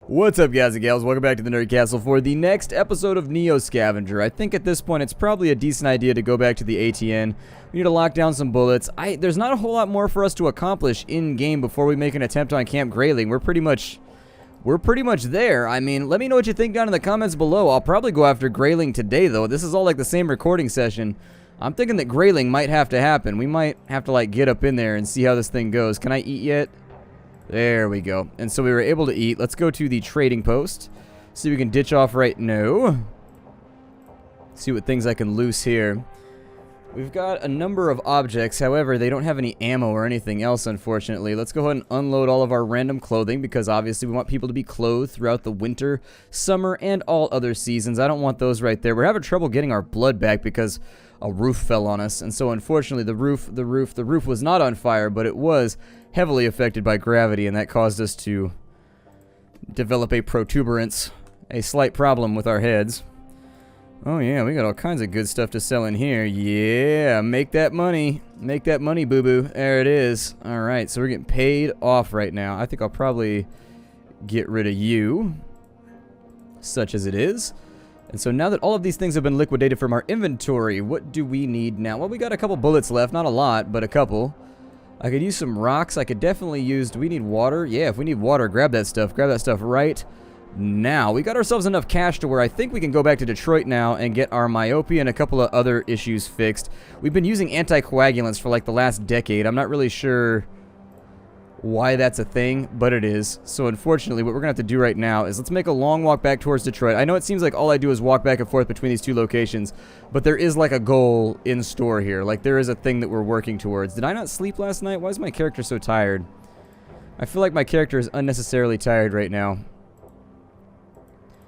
What's up, guys and gals? Welcome back to the Nerd Castle for the next episode of Neo Scavenger. I think at this point it's probably a decent idea to go back to the ATN. We need to lock down some bullets. There's not a whole lot more for us to accomplish in-game before we make an attempt on Camp Grayling. We're pretty much there. I mean, let me know what you think down in the comments below. I'll probably go after Grayling today, though. This is all like the same recording session. I'm thinking that Grayling might have to happen. We might have to, like, get up in there and see how this thing goes. Can I eat yet? There we go. And so we were able to eat. Let's go to the trading post. See if we can ditch off right now. See what things I can loose here. We've got a number of objects. However, they don't have any ammo or anything else, unfortunately. Let's go ahead and unload all of our random clothing because obviously we want people to be clothed throughout the winter, summer, and all other seasons. I don't want those right there. We're having trouble getting our blood back because a roof fell on us. And so unfortunately the roof was not on fire, but it was heavily affected by gravity, and that caused us to develop a protuberance, a slight problem with our heads. Oh yeah, we got all kinds of good stuff to sell in here. Yeah, make that money. Make that money, boo-boo. There it is. Alright, so we're getting paid off right now. I think I'll probably get rid of you, such as it is. And so now that all of these things have been liquidated from our inventory, what do we need now? Well, we got a couple bullets left. Not a lot, but a couple. I could use some rocks. I could definitely use... Do we need water? Yeah, if we need water, grab that stuff. Grab that stuff right now. We got ourselves enough cash to where I think we can go back to Detroit now and get our myopia and a couple of other issues fixed. We've been using anticoagulants for like the last decade. I'm not really sure why that's a thing, but it is. So unfortunately, what we're gonna have to do right now is let's make a long walk back towards Detroit. I know it seems like all I do is walk back and forth between these two locations, but there is like a goal in store here. Like there is a thing that we're working towards. Did I not sleep last night? Why is my character so tired? I feel like my character is unnecessarily tired right now.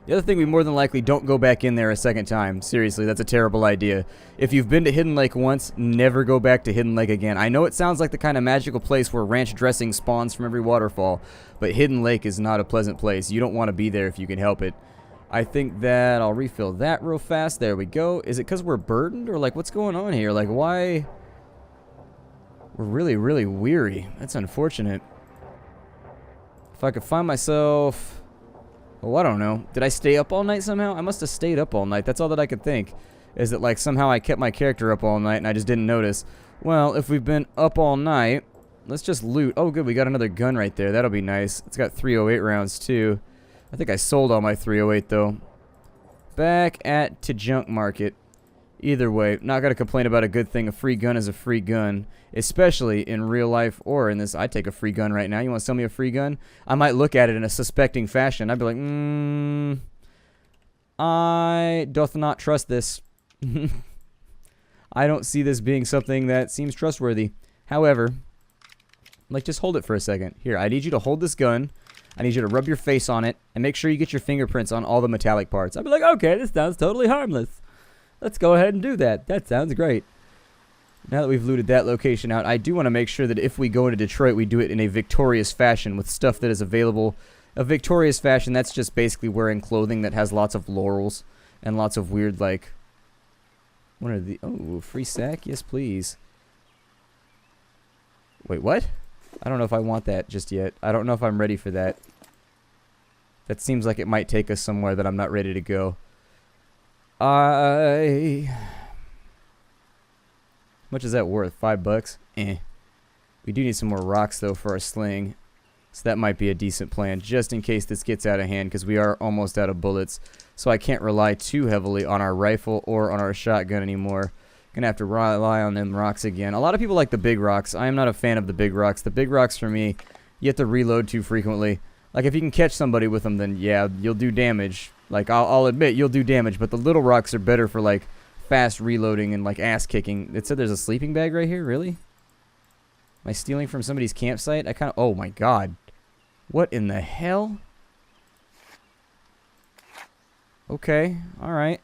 The other thing, we more than likely don't go back in there a second time. Seriously, that's a terrible idea. If you've been to Hidden Lake once, never go back to Hidden Lake again. I know it sounds like the kind of magical place where ranch dressing spawns from every waterfall, but Hidden Lake is not a pleasant place. You don't want to be there if you can help it. I think that I'll refill that real fast. There we go. Is it because we're burdened, or like what's going on here? Like why? We're really, really weary. That's unfortunate. If I could find myself... Oh, I don't know. Did I stay up all night somehow? I must have stayed up all night. That's all that I could think. Is that like somehow I kept my character up all night and I just didn't notice. Well, if we've been up all night, let's just loot. Oh, good. We got another gun right there. That'll be nice. It's got 308 rounds too. I think I sold all my 308 though. Back at to junk market. Either way, not going to complain about a good thing. A free gun is a free gun, especially in real life or in this. I'd take a free gun right now. You want to sell me a free gun? I might look at it in a suspecting fashion. I'd be like, I doth not trust this. I don't see this being something that seems trustworthy. However, like, just hold it for a second. Here, I need you to hold this gun. I need you to rub your face on it and make sure you get your fingerprints on all the metallic parts. I'd be like, okay, this sounds totally harmless. Let's go ahead and do that. That sounds great. Now that we've looted that location out, I do want to make sure that if we go into Detroit, we do it in a victorious fashion with stuff that is available. A victorious fashion, that's just basically wearing clothing that has lots of laurels and lots of weird, like... What are the... Oh, free sack? Yes, please. Wait, what? I don't know if I want that just yet. I don't know if I'm ready for that. That seems like it might take us somewhere that I'm not ready to go. Much is that worth? $5? Eh. We do need some more rocks though for our sling, so that might be a decent plan just in case this gets out of hand, because we are almost out of bullets. So I can't rely too heavily on our rifle or on our shotgun anymore. Gonna have to rely on them rocks again. A lot of people like the big rocks. I am not a fan of the big rocks. The big rocks for me, you have to reload too frequently. Like if you can catch somebody with them, then yeah, you'll do damage. Like, I'll admit, you'll do damage, but the little rocks are better for, like, fast reloading and, like, ass-kicking. It said there's a sleeping bag right here? Really? Am I stealing from somebody's campsite? I kind of... Oh, my God. What in the hell? Okay. Alright.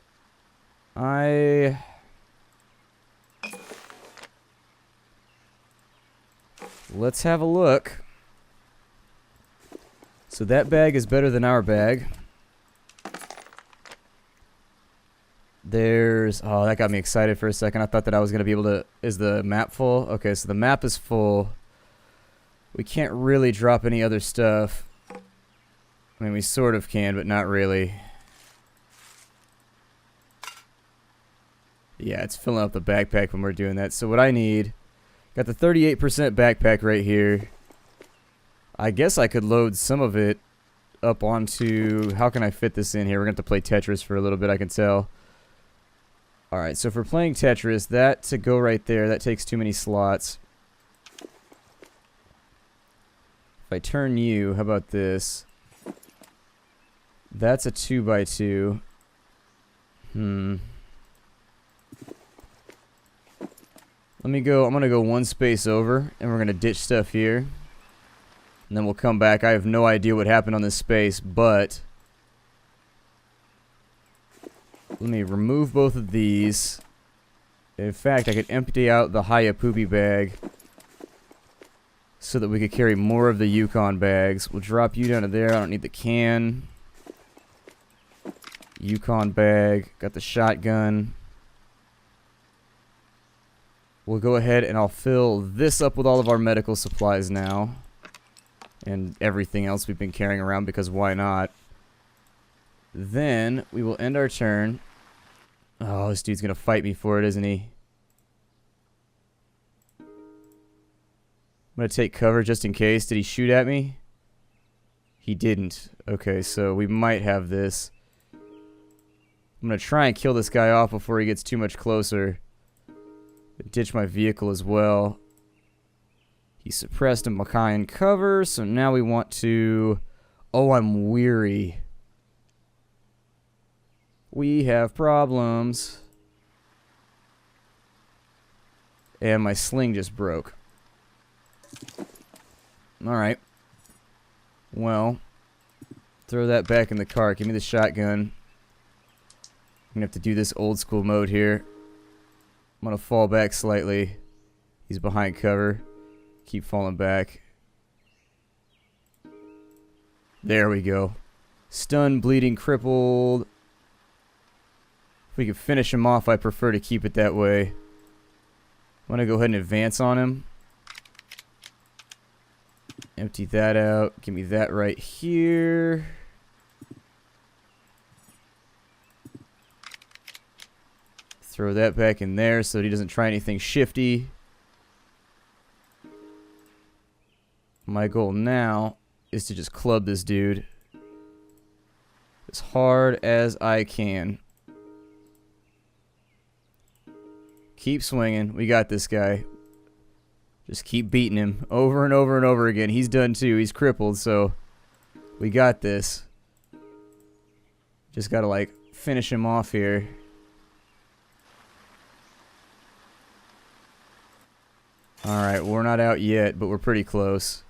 Let's have a look. So that bag is better than our bag. There's... Oh, that got me excited for a second. I thought that I was going to be able to... Is the map full? Okay, so the map is full. We can't really drop any other stuff. I mean, we sort of can, but not really. Yeah, it's filling up the backpack when we're doing that. So what I need, got the 38% backpack right here. I guess I could load some of it up onto, how can I fit this in here? We're going to have to play Tetris for a little bit, I can tell. Alright, so if we're playing Tetris, that to go right there, that takes too many slots. If I turn you, how about this? That's a 2x2. Let me go, I'm going to go one space over, and we're going to ditch stuff here. And then we'll come back. I have no idea what happened on this space, but let me remove both of these. In fact, I could empty out the Hayapupi bag so that we could carry more of the Yukon bags. We'll drop you down to there. I don't need the can. Yukon bag. Got the shotgun. We'll go ahead and I'll fill this up with all of our medical supplies now. And everything else we've been carrying around, because why not? Then we will end our turn. Oh, this dude's gonna fight me for it, isn't he? I'm gonna take cover just in case. Did he shoot at me? He didn't. Okay, so we might have this. I'm gonna try and kill this guy off before he gets too much closer. Ditch my vehicle as well. He suppressed a Mackay in cover, so now we want to... Oh, I'm weary. We have problems. And my sling just broke. Alright. Well, throw that back in the car. Give me the shotgun. I'm gonna have to do this old school mode here. I'm gonna fall back slightly. He's behind cover. Keep falling back. There we go. Stunned, bleeding, crippled. If we could finish him off, I prefer to keep it that way. I'm going to go ahead and advance on him. Empty that out. Give me that right here. Throw that back in there so that he doesn't try anything shifty. My goal now is to just club this dude as hard as I can. Keep swinging. We got this guy. Just keep beating him over and over and over again. He's done too. He's crippled, so we got this. Just gotta, like, finish him off here. Alright, we're not out yet, but we're pretty close.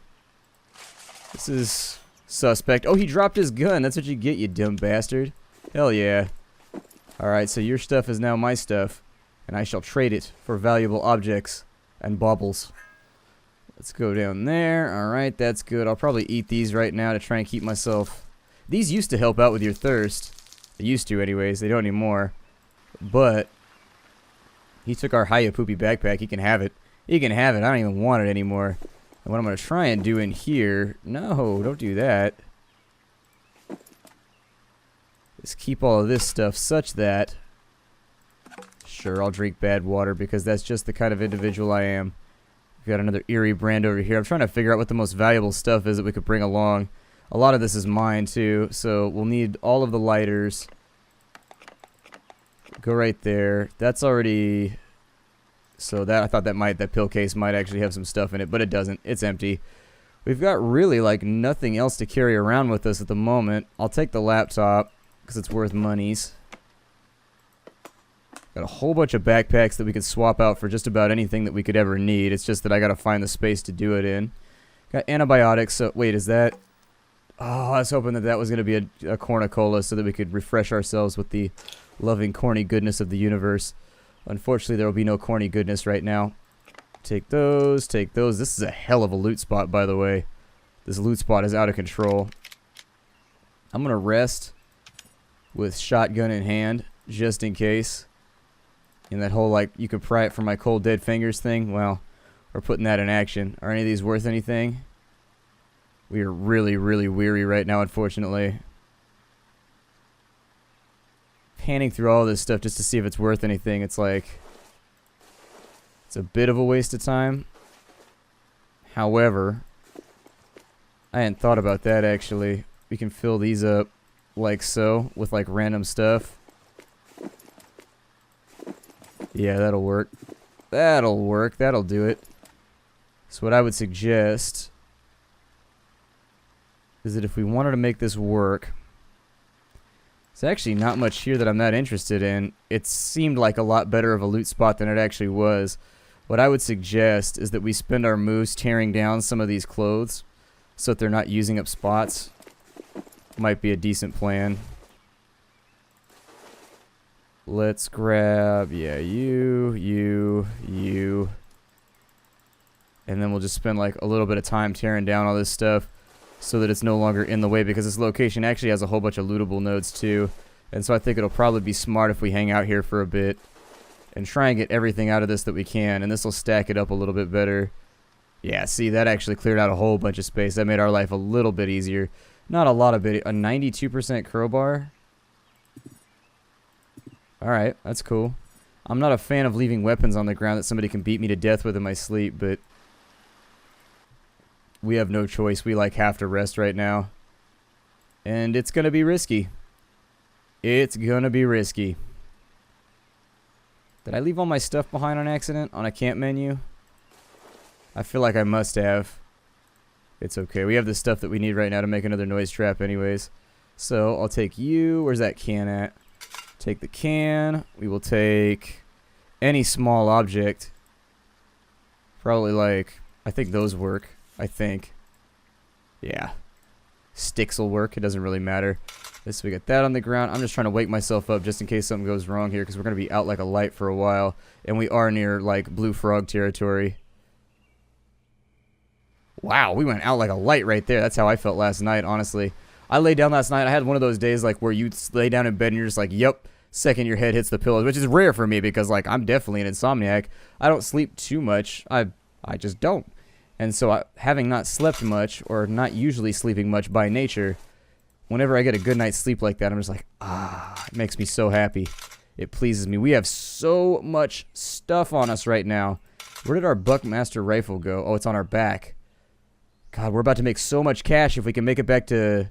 This is suspect. Oh, he dropped his gun. That's what you get, you dumb bastard. Hell yeah. Alright, so your stuff is now my stuff, and I shall trade it for valuable objects and baubles. Let's go down there. Alright, that's good. I'll probably eat these right now to try and keep myself... These used to help out with your thirst. They used to anyways. They don't anymore. But he took our Hayapupi backpack. He can have it. He can have it. I don't even want it anymore. And what I'm going to try and do in here... No, don't do that. Just keep all of this stuff such that... Sure, I'll drink bad water because that's just the kind of individual I am. We've got another eerie brand over here. I'm trying to figure out what the most valuable stuff is that we could bring along. A lot of this is mine too, so we'll need all of the lighters. Go right there. That's already... So that I thought that pill case might actually have some stuff in it, but it doesn't. It's empty. We've got really like nothing else to carry around with us at the moment. I'll take the laptop because it's worth monies. Got a whole bunch of backpacks that we could swap out for just about anything that we could ever need. It's just that I gotta find the space to do it in. Got antibiotics. So wait, is that... Oh, I was hoping that that was gonna be a cornucola so that we could refresh ourselves with the loving corny goodness of the universe. Unfortunately, there will be no corny goodness right now. Take those, take those. This is a hell of a loot spot, by the way. This loot spot is out of control. I'm gonna rest with shotgun in hand, just in case. And that whole, like, you could pry it from my cold dead fingers thing, well, we're putting that in action. Are any of these worth anything? We are really, really weary right now, unfortunately. Panning through all this stuff just to see if it's worth anything. It's like, it's a bit of a waste of time. However, I hadn't thought about that actually. We can fill these up like so with like random stuff. Yeah, that'll work. That'll work. That'll do it. So what I would suggest is that if we wanted to make this work, there's actually not much here that I'm not interested in. It seemed like a lot better of a loot spot than it actually was. What I would suggest is that we spend our moves tearing down some of these clothes so that they're not using up spots. Might be a decent plan. Let's grab, yeah, you. And then we'll just spend like a little bit of time tearing down all this stuff so that it's no longer in the way, because this location actually has a whole bunch of lootable nodes too. And so I think it'll probably be smart if we hang out here for a bit and try and get everything out of this that we can, and this will stack it up a little bit better. Yeah, see, that actually cleared out a whole bunch of space. That made our life a little bit easier. Not a lot of it. A 92% crowbar? Alright, that's cool. I'm not a fan of leaving weapons on the ground that somebody can beat me to death with in my sleep, but we have no choice. We like have to rest right now. And it's gonna be risky. It's gonna be risky. Did I leave all my stuff behind on accident on a camp menu? I feel like I must have. It's okay. We have the stuff that we need right now to make another noise trap anyways. So I'll take you. Where's that can at? Take the can. We will take any small object. Probably like, I think those work. I think. Yeah. Sticks will work. It doesn't really matter. This, we got that on the ground. I'm just trying to wake myself up just in case something goes wrong here, because we're going to be out like a light for a while. And we are near like blue frog territory. Wow, we went out like a light right there. That's how I felt last night, honestly. I laid down last night. I had one of those days like where you lay down in bed and you're just like, yep, second your head hits the pillows, which is rare for me because like I'm definitely an insomniac. I don't sleep too much. I just don't. And so having not slept much, or not usually sleeping much by nature, whenever I get a good night's sleep like that, I'm just like, ah, it makes me so happy. It pleases me. We have so much stuff on us right now. Where did our Buckmaster rifle go? Oh, it's on our back. God, we're about to make so much cash if we can make it back to...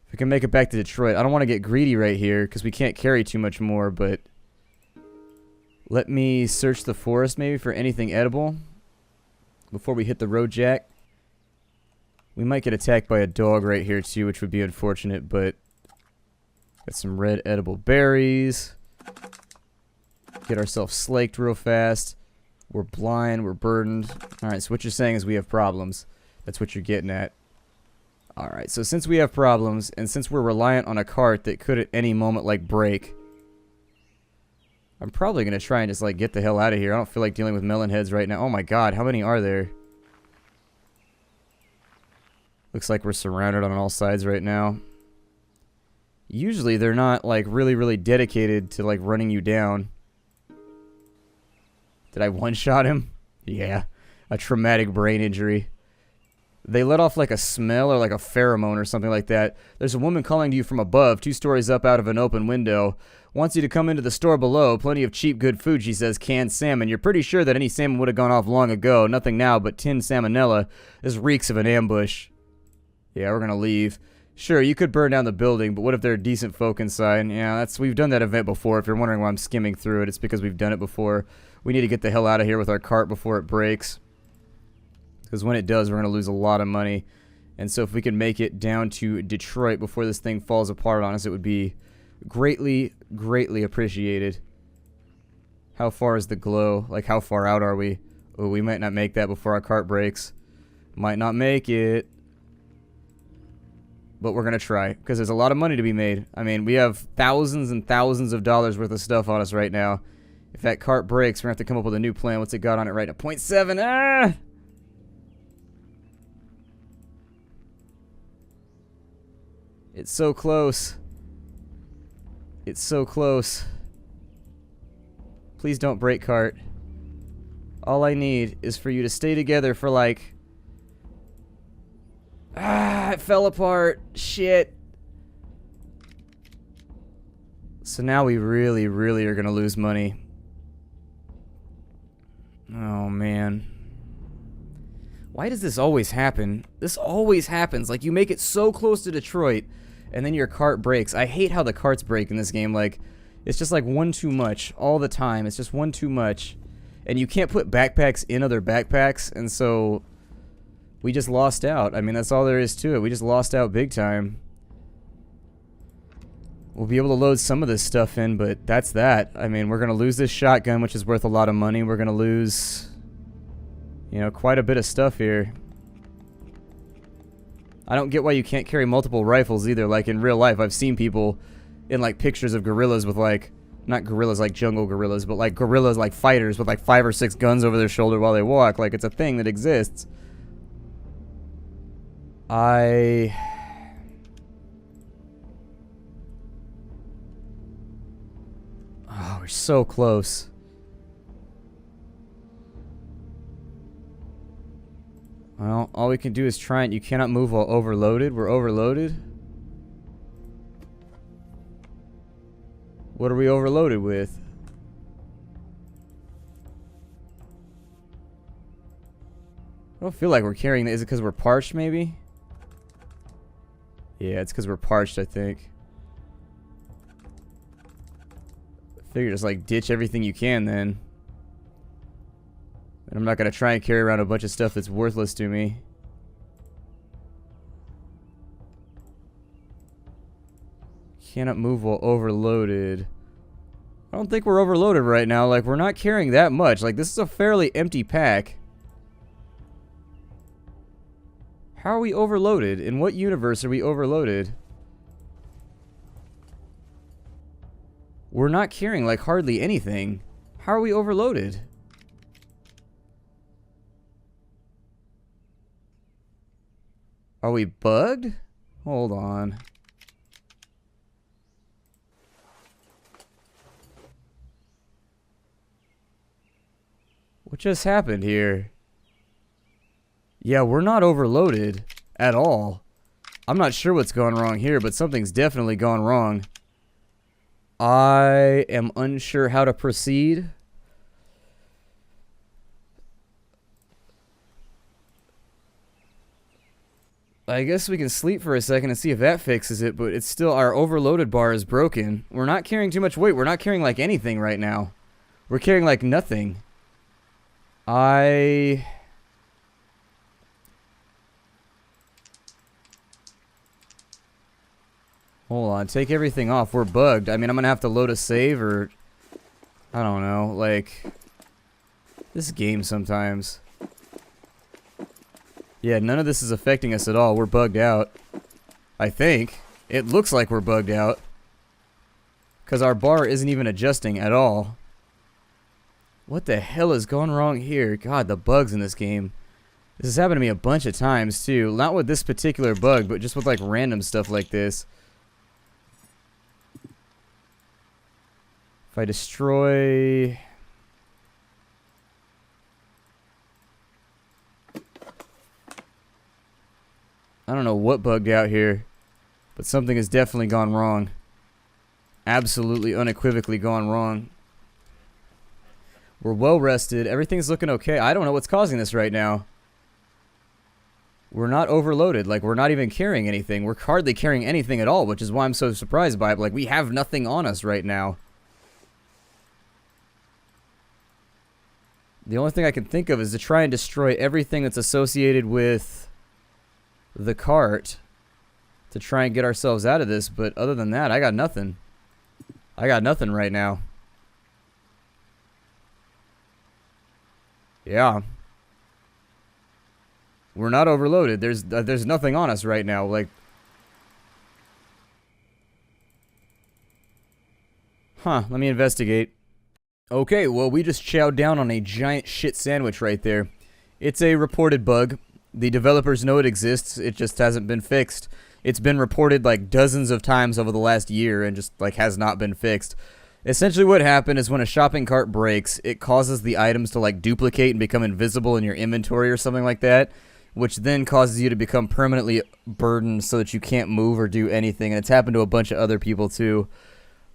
If we can make it back to Detroit. I don't want to get greedy right here, because we can't carry too much more, but... Let me search the forest maybe for anything edible before we hit the road jack. We might get attacked by a dog right here too, which would be unfortunate, but... Got some red edible berries. Get ourselves slaked real fast. We're blind, we're burdened. Alright, so what you're saying is we have problems. That's what you're getting at. Alright, so since we have problems, and since we're reliant on a cart that could at any moment, like, break, I'm probably going to try and just, like, get the hell out of here. I don't feel like dealing with melon heads right now. Oh my god, how many are there? Looks like we're surrounded on all sides right now. Usually they're not, like, really, really dedicated to, like, running you down. Did I one-shot him? Yeah. A traumatic brain injury. They let off like a smell or like a pheromone or something like that. There's a woman calling to you from above, 2 stories up out of an open window. Wants you to come into the store below. Plenty of cheap, good food, she says. Canned salmon. You're pretty sure that any salmon would have gone off long ago. Nothing now but tinned salmonella. This reeks of an ambush. Yeah, we're going to leave. Sure, you could burn down the building, but what if there are decent folk inside? Yeah, we've done that event before. If you're wondering why I'm skimming through it, it's because we've done it before. We need to get the hell out of here with our cart before it breaks. Because when it does, we're going to lose a lot of money. And so if we can make it down to Detroit before this thing falls apart on us, it would be greatly, greatly appreciated. How far is the glow? Like, how far out are we? Oh, we might not make that before our cart breaks. Might not make it. But we're going to try. Because there's a lot of money to be made. I mean, we have thousands and thousands of dollars worth of stuff on us right now. If that cart breaks, we're going to have to come up with a new plan. What's it got on it right now? 0.7. Ah! It's so close. It's so close. Please don't break, cart. All I need is for you to stay together for like... it fell apart. Shit. So now we really, really are gonna lose money. Oh, man. Why does this always happen? This always happens. Like, you make it so close to Detroit, and then your cart breaks. I hate how the carts break in this game. Like, it's just like one too much all the time. It's just one too much. And you can't put backpacks in other backpacks, and so we just lost out. I mean, that's all there is to it. We just lost out big time. We'll be able to load some of this stuff in, but that's that. I mean, we're going to lose this shotgun, which is worth a lot of money. We're going to lose, you know, quite a bit of stuff here. I don't get why you can't carry multiple rifles either. Like, in real life, I've seen people in, like, pictures of gorillas with, like, not gorillas like jungle gorillas, but, like, gorillas, like, fighters with, like, 5 or 6 guns over their shoulder while they walk. Like, it's a thing that exists. Oh, we're so close. Well, all we can do is try it. You cannot move while overloaded. We're overloaded. What are we overloaded with? I don't feel like we're carrying that. Is it because we're parched, maybe? Yeah, it's because we're parched, I think. Figure just like ditch everything you can then. And I'm not gonna try and carry around a bunch of stuff that's worthless to me. Cannot move while overloaded. I don't think we're overloaded right now. Like, we're not carrying that much. Like, this is a fairly empty pack. How are we overloaded? In what universe are we overloaded? We're not carrying, like, hardly anything. How are we overloaded? Are we bugged? Hold on. What just happened here? Yeah, we're not overloaded at all. I'm not sure what's going wrong here, but something's definitely gone wrong. I am unsure how to proceed. I guess we can sleep for a second and see if that fixes it, but it's still, our overloaded bar is broken. We're not carrying too much weight. We're not carrying like anything right now. We're carrying like nothing. Hold on, take everything off. We're bugged. I mean, I'm gonna have to load a save or... I don't know, like... This game sometimes. Yeah, none of this is affecting us at all. We're bugged out. I think. It looks like we're bugged out. Because our bar isn't even adjusting at all. What the hell is going wrong here? God, the bugs in this game. This has happened to me a bunch of times, too. Not with this particular bug, but just with, like, random stuff like this. If I destroy... I don't know what bugged out here, but something has definitely gone wrong. Absolutely, unequivocally gone wrong. We're well rested. Everything's looking okay. I don't know what's causing this right now. We're not overloaded. Like, we're not even carrying anything. We're hardly carrying anything at all, which is why I'm so surprised by it. Like, we have nothing on us right now. The only thing I can think of is to try and destroy everything that's associated with the cart to try and get ourselves out of this, but other than that, I got nothing. I got nothing right now. Yeah. We're not overloaded. There's nothing on us right now. Like, huh, let me investigate. Okay, well, we just chowed down on a giant shit sandwich right there. It's a reported bug. The developers know it exists. It just hasn't been fixed. It's been reported like dozens of times over the last year and just like has not been fixed. Essentially what happened is when a shopping cart breaks, it causes the items to like duplicate and become invisible in your inventory or something like that, which then causes you to become permanently burdened so that you can't move or do anything. And it's happened to a bunch of other people too.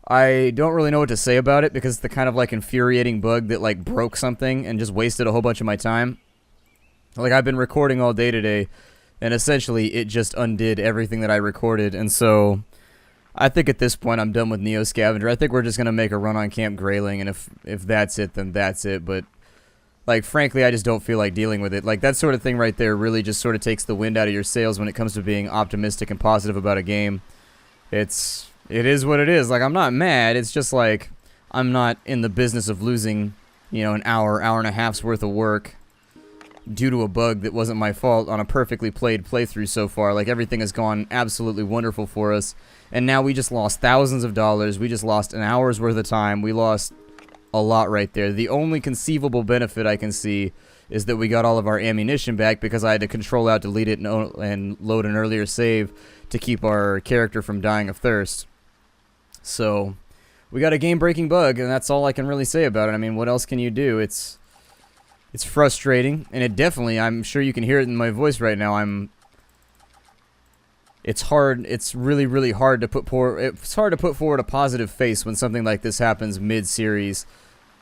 I don't really know what to say about it because it's the kind of like infuriating bug that like broke something and just wasted a whole bunch of my time. Like I've been recording all day today and essentially it just undid everything that I recorded. And so I think at this point I'm done with Neo Scavenger. I think we're just going to make a run on Camp Grayling, and if that's it, then that's it. But like frankly, I just don't feel like dealing with it. Like that sort of thing right there really just sort of takes the wind out of your sails when it comes to being optimistic and positive about a game. It is what it is. Like, I'm not mad. It's just like I'm not in the business of losing, you know, an hour and a half's worth of work due to a bug that wasn't my fault on a perfectly played playthrough so far. Like, everything has gone absolutely wonderful for us. And now we just lost thousands of dollars. We just lost an hour's worth of time. We lost a lot right there. The only conceivable benefit I can see is that we got all of our ammunition back because I had to control out, delete it, and load an earlier save to keep our character from dying of thirst. So, we got a game-breaking bug, and that's all I can really say about it. I mean, what else can you do? It's frustrating, and it definitely, I'm sure you can hear it in my voice right now, it's hard, it's really, really hard to put forward a positive face when something like this happens mid-series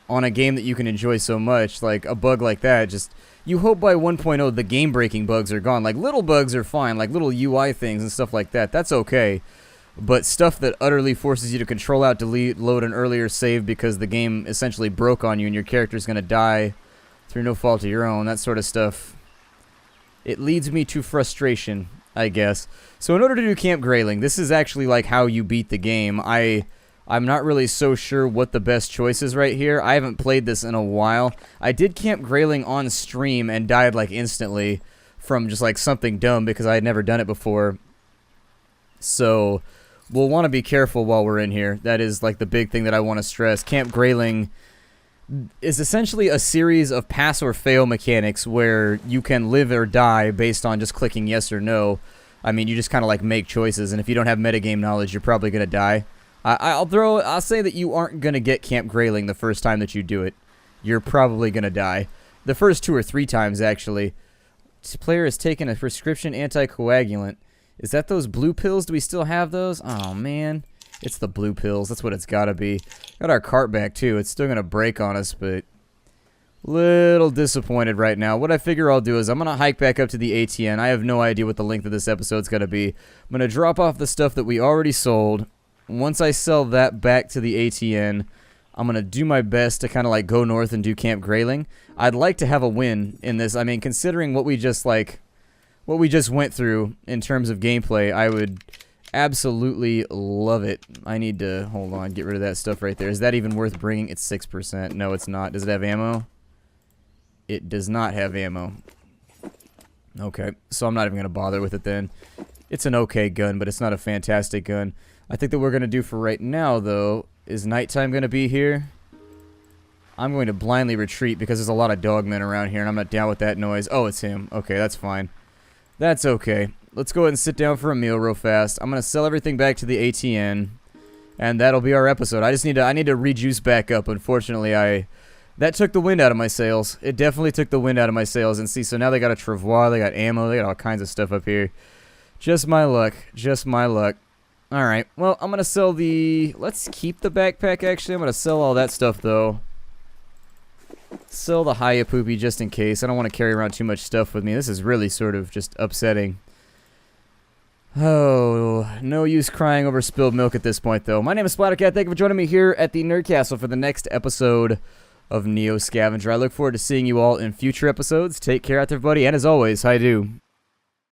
on a game that you can enjoy so much. Like, a bug like that, just, you hope by 1.0 the game-breaking bugs are gone. Like, little bugs are fine, like little UI things and stuff like that, that's okay. But stuff that utterly forces you to control out, delete, load an earlier save because the game essentially broke on you and your character's going to die through no fault of your own, that sort of stuff, it leads me to frustration, I guess. So in order to do Camp Grayling, this is actually like how you beat the game. I'm not really so sure what the best choice is right here. I haven't played this in a while. I did Camp Grayling on stream and died like instantly from just like something dumb because I had never done it before. So we'll want to be careful while we're in here. That is like the big thing that I want to stress. Camp Grayling is essentially a series of pass or fail mechanics where you can live or die based on just clicking yes or no. I mean, you just kind of like make choices, and if you don't have metagame knowledge, you're probably going to die. I'll say that you aren't going to get Camp Grayling the first time that you do it. You're probably going to die. The first 2 or 3 times, actually. This player has taken a prescription anticoagulant. Is that those blue pills? Do we still have those? Oh, man. It's the blue pills. That's what it's got to be. Got our cart back, too. It's still going to break on us, but little disappointed right now. What I figure I'll do is I'm going to hike back up to the ATN. I have no idea what the length of this episode's going to be. I'm going to drop off the stuff that we already sold. Once I sell that back to the ATN, I'm going to do my best to kind of like go north and do Camp Grayling. I'd like to have a win in this. I mean, considering what we just went through in terms of gameplay, I would absolutely love it. I need to, hold on, get rid of that stuff right there. Is that even worth bringing? It's 6%. No, it's not. Does it have ammo? It does not have ammo. Okay, so I'm not even going to bother with it then. It's an okay gun, but it's not a fantastic gun. I think that we're going to do for right now, though, is nighttime going to be here? I'm going to blindly retreat because there's a lot of dogmen around here, and I'm not down with that noise. Oh, it's him. Okay, that's fine. That's okay. Let's go ahead and sit down for a meal real fast. I'm going to sell everything back to the ATN, and that'll be our episode. I need to rejuice back up. Unfortunately, that took the wind out of my sails. It definitely took the wind out of my sails. And see, so now they got a travois, they got ammo, they got all kinds of stuff up here. Just my luck. Just my luck. Alright, well, I'm going to sell the... Let's keep the backpack, actually. I'm going to sell all that stuff, though. Sell the Hayapupi just in case. I don't want to carry around too much stuff with me. This is really sort of just upsetting. Oh, no use crying over spilled milk at this point, though. My name is Splattercat. Thank you for joining me here at the Nerd Castle for the next episode of Neo Scavenger. I look forward to seeing you all in future episodes. Take care out there, everybody, and as always, I do.